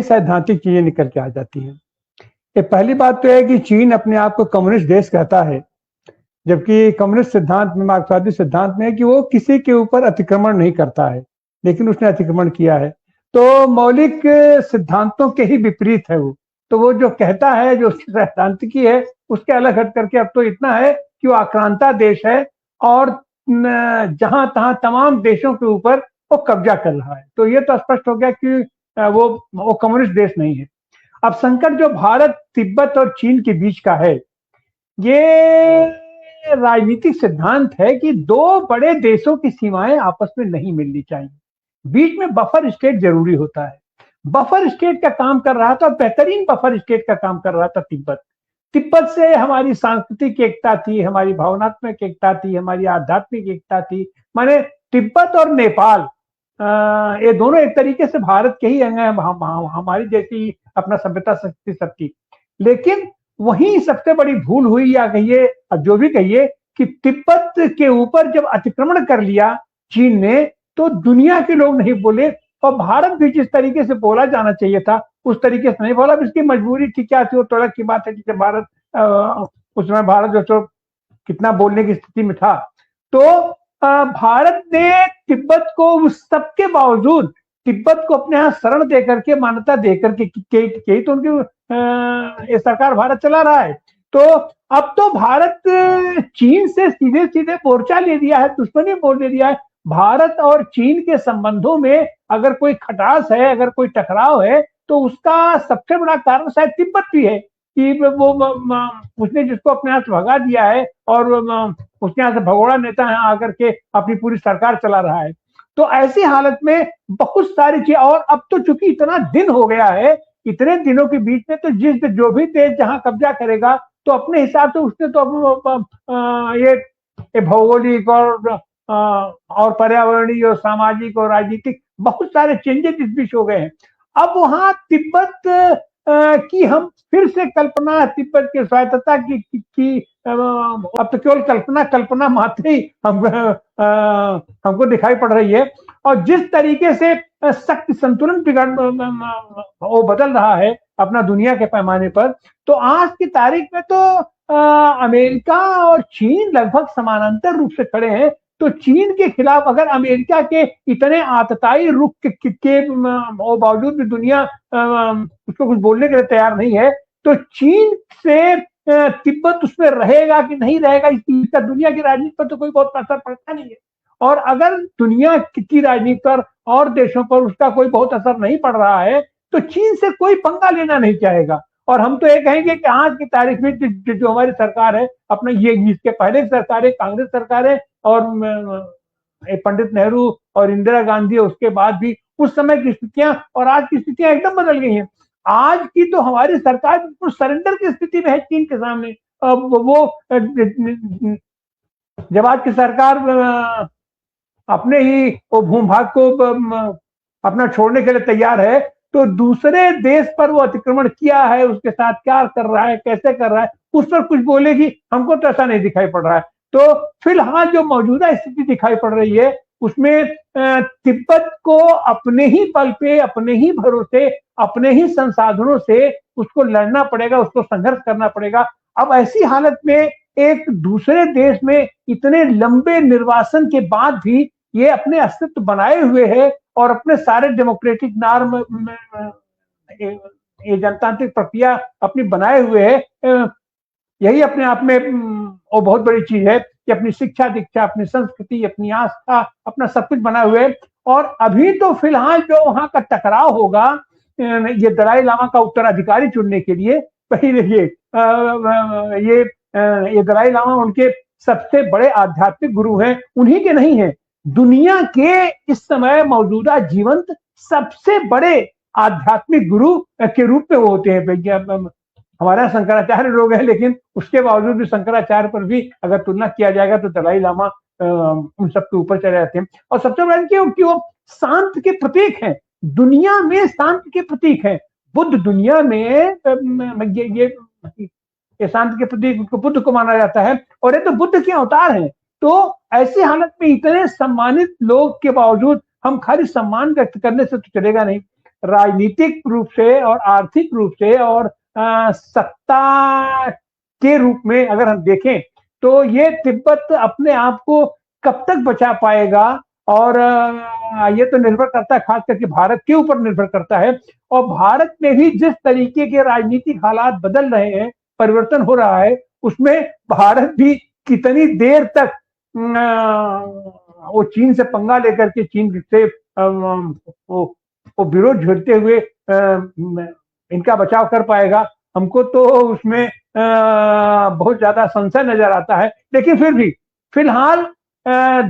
सैद्धांतिक चीजें निकल के आ जाती हैं। ये पहली बात तो है कि चीन अपने आप को कम्युनिस्ट देश कहता है, जबकि कम्युनिस्ट सिद्धांत में, मार्क्सवादी सिद्धांत में है कि वो किसी के ऊपर अतिक्रमण नहीं करता है, लेकिन उसने अतिक्रमण किया है। तो मौलिक सिद्धांतों के ही विपरीत है वो। तो वो जो कहता है, जो सैद्धांतिकी है, उसके अलग हट करके अब तो इतना है कि वो आक्रांता देश है और जहां तहां तमाम देशों के ऊपर वो कब्जा कर रहा है। तो ये तो स्पष्ट हो गया कि वो कम्युनिस्ट देश नहीं है। अब संकट जो भारत, तिब्बत और चीन के बीच का है, ये राजनीतिक सिद्धांत है कि दो बड़े देशों की सीमाएं आपस में नहीं मिलनी चाहिए, बीच में बफर स्टेट जरूरी होता है। बफर स्टेट का काम कर रहा था, बेहतरीन बफर स्टेट का काम कर रहा था तिब्बत। तिब्बत से हमारी सांस्कृतिक एकता थी, हमारी भावनात्मक एकता थी, हमारी आध्यात्मिक एकता थी। माने तिब्बत और नेपाल ये दोनों एक तरीके से भारत के ही अंग हैं, हमारी जैसी अपना सभ्यता शक्ति सबकी। लेकिन वहीं सबसे बड़ी भूल हुई, या कहिए, जो भी कहिए, कि तिब्बत के ऊपर जब अतिक्रमण कर लिया चीन ने, तो दुनिया के लोग नहीं बोले, और भारत भी जिस तरीके से बोला जाना चाहिए था उस तरीके से नहीं बोला। इसकी मजबूरी थी, क्या थी, वो तो अलग की बात है। जैसे भारत उस समय भारत जो तो कितना बोलने की स्थिति में था, तो भारत ने तिब्बत को उस सबके बावजूद तिब्बत को अपने यहाँ शरण दे करके, मान्यता दे करके, तो उनकी ये सरकार भारत चला रहा है। तो अब तो भारत चीन से सीधे सीधे मोर्चा ले दिया है, दुश्मनी मोड़ ले दिया है। भारत और चीन के संबंधों में अगर कोई खटास है, अगर कोई टकराव है, तो उसका सबसे बड़ा कारण शायद तिब्बत भी है कि वो उसने जिसको अपने यहाँ से भगा दिया है, और उसके यहाँ से भगोड़ा नेता यहाँ आकर के अपनी पूरी सरकार चला रहा है। तो ऐसी हालत में बहुत सारी चीज, और अब तो चूंकि इतना दिन हो गया है, इतने दिनों के बीच में, तो जो भी देश जहां कब्जा करेगा, तो अपने हिसाब से उसने तो ये भौगोलिक और पर्यावरणीय और सामाजिक और राजनीतिक बहुत सारे चेंजेस इस बीच हो गए हैं। अब वहां तिब्बत की हम फिर से कल्पना, तिब्बत की स्वायत्तता की अब तो केवल कल्पना मात्र ही हमको दिखाई पड़ रही है। और जिस तरीके से शक्ति संतुलन वो बदल रहा है अपना दुनिया के पैमाने पर, तो आज की तारीख में तो अमेरिका और चीन लगभग समानांतर रूप से खड़े हैं। तो चीन के खिलाफ अगर अमेरिका के इतने आतताई रुख के बावजूद भी दुनिया उसको कुछ बोलने के लिए तैयार नहीं है, तो चीन से तिब्बत उसमें रहेगा कि नहीं रहेगा, इसका दुनिया की राजनीति पर तो कोई बहुत असर पड़ता नहीं है। और अगर दुनिया की राजनीति पर और देशों पर उसका कोई बहुत असर नहीं पड़ रहा है, तो चीन से कोई पंगा लेना नहीं चाहेगा। और हम तो ये कहेंगे कि आज की तारीख में जो हमारी सरकार है, अपने ये इसके पहले की सरकार है, कांग्रेस सरकार है, और पंडित नेहरू और इंदिरा गांधी, उसके बाद भी उस समय की स्थितियां और आज की स्थितियां एकदम बदल गई हैं। आज की तो हमारी सरकार बिल्कुल सरेंडर की स्थिति में है चीन के सामने। वो जब आज की सरकार अपने ही वो भूभाग को अपना छोड़ने के लिए तैयार है, तो दूसरे देश पर वो अतिक्रमण किया है, उसके साथ क्या कर रहा है, कैसे कर रहा है, उस पर कुछ बोलेगी, हमको तो ऐसा नहीं दिखाई पड़ रहा है। तो फिलहाल जो मौजूदा स्थिति दिखाई पड़ रही है, उसमें तिब्बत को अपने ही बल पे, अपने ही भरोसे, अपने ही संसाधनों से उसको लड़ना पड़ेगा, उसको संघर्ष करना पड़ेगा। अब ऐसी हालत में एक दूसरे देश में इतने लंबे निर्वासन के बाद भी ये अपने अस्तित्व बनाए हुए है, और अपने सारे डेमोक्रेटिक नॉर्म, ये जनतांत्रिक प्रक्रिया अपनी बनाए हुए है। यही अपने आप में वो बहुत बड़ी चीज है कि अपनी शिक्षा दीक्षा, अपनी संस्कृति, अपनी आस्था, अपना सब कुछ बना हुए। और अभी तो फिलहाल जो वहां का टकराव होगा, ये दलाई लामा का उत्तराधिकारी चुनने के लिए, पहले ये दलाई लामा उनके सबसे बड़े आध्यात्मिक गुरु हैं, उन्हीं के नहीं है, दुनिया के इस समय मौजूदा जीवंत सबसे बड़े आध्यात्मिक गुरु के रूप में वो होते हैं। हमारा शंकराचार्य लोग हैं, लेकिन उसके बावजूद भी शंकराचार्य पर भी अगर तुलना किया जाएगा तो दलाई लामा उन सबके ऊपर चले जाते हैं। और सबसे बड़ा कि वो शांत के प्रतीक हैं, दुनिया में शांत के प्रतीक हैं। बुद्ध दुनिया में ये शांत के प्रतीक बुद्ध को माना जाता है, और ये तो बुद्ध के अवतार हैं। तो ऐसी हालत में इतने सम्मानित लोग के बावजूद हम खाली सम्मान व्यक्त करने से तो चलेगा नहीं। राजनीतिक रूप से और आर्थिक रूप से और सत्ता के रूप में अगर हम देखें तो ये तिब्बत अपने आप को कब तक बचा पाएगा, और ये तो निर्भर करता है खास करके भारत के ऊपर निर्भर करता है। और भारत में भी जिस तरीके के राजनीतिक हालात बदल रहे हैं, परिवर्तन हो रहा है, उसमें भारत भी कितनी देर तक वो चीन से पंगा लेकर के चीन से वो विरोध झेलते हुए इनका बचाव कर पाएगा, हमको तो उसमें बहुत ज्यादा संशय नजर आता है। लेकिन फिर भी फिलहाल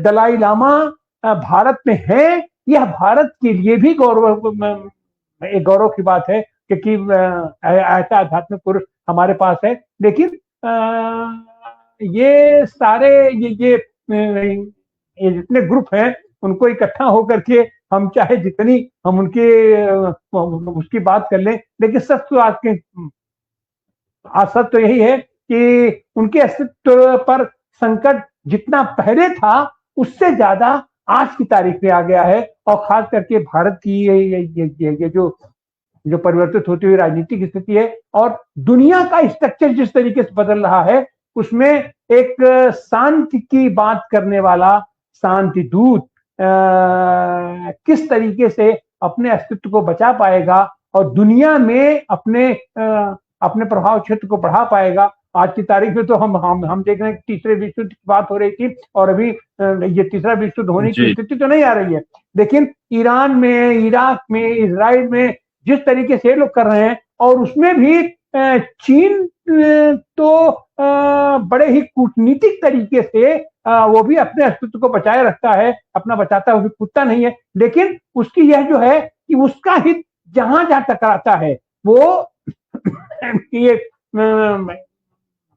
दलाई लामा भारत में है, यह भारत के लिए भी एक गौरव की बात है, क्योंकि ऐसा आध्यात्मिक पुरुष हमारे पास है। लेकिन ये सारे ये जितने ग्रुप हैं, उनको इकट्ठा होकर के हम चाहे जितनी हम उनके उसकी बात कर लें, लेकिन सच तो यही है कि उनके अस्तित्व पर संकट जितना पहले था उससे ज्यादा आज की तारीख में आ गया है। और खास करके भारत की ये जो परिवर्तित होती हुई राजनीतिक स्थिति है और दुनिया का स्ट्रक्चर जिस तरीके से बदल रहा है, उसमें एक शांति की बात करने वाला शांति दूत किस तरीके से अपने अस्तित्व को बचा पाएगा और दुनिया में अपने प्रभाव क्षेत्र को बढ़ा पाएगा। आज की तारीख में तो हम देख रहे हैं तीसरे विश्व युद्ध की बात हो रही थी, और अभी ये तीसरा विश्व युद्ध होने की स्थिति तो नहीं आ रही है, लेकिन ईरान में, इराक में, इजराइल में जिस तरीके से लोग कर रहे हैं, और उसमें भी चीन तो बड़े ही कूटनीतिक तरीके से वो भी अपने अस्तित्व को बचाए रखता है, अपना बचाता हुआ कूदता नहीं है। लेकिन उसकी यह जो है कि उसका हित जहां जहां टकराता है वो ये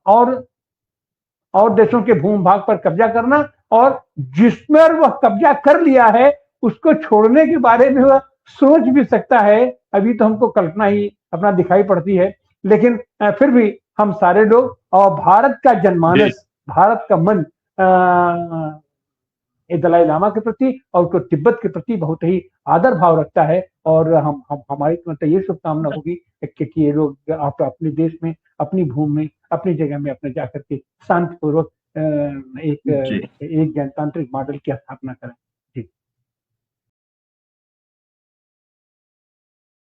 और देशों के भूभाग पर कब्जा करना, और जिसमें वह कब्जा कर लिया है उसको छोड़ने के बारे में वह सोच भी सकता है। अभी तो हमको कल्पना ही अपना दिखाई पड़ती है, लेकिन फिर भी हम सारे लोग और भारत का जनमानस, भारत का मन दलाई लामा के प्रति और उसको तिब्बत के प्रति बहुत ही आदर भाव रखता है। और हमारी मतलब ये शुभकामना होगी कि ये लोग आप अपने देश में, अपनी भूमि में, अपनी जगह में अपने जाकर के शांतिपूर्वक एक जनतांत्रिक मॉडल की स्थापना करें।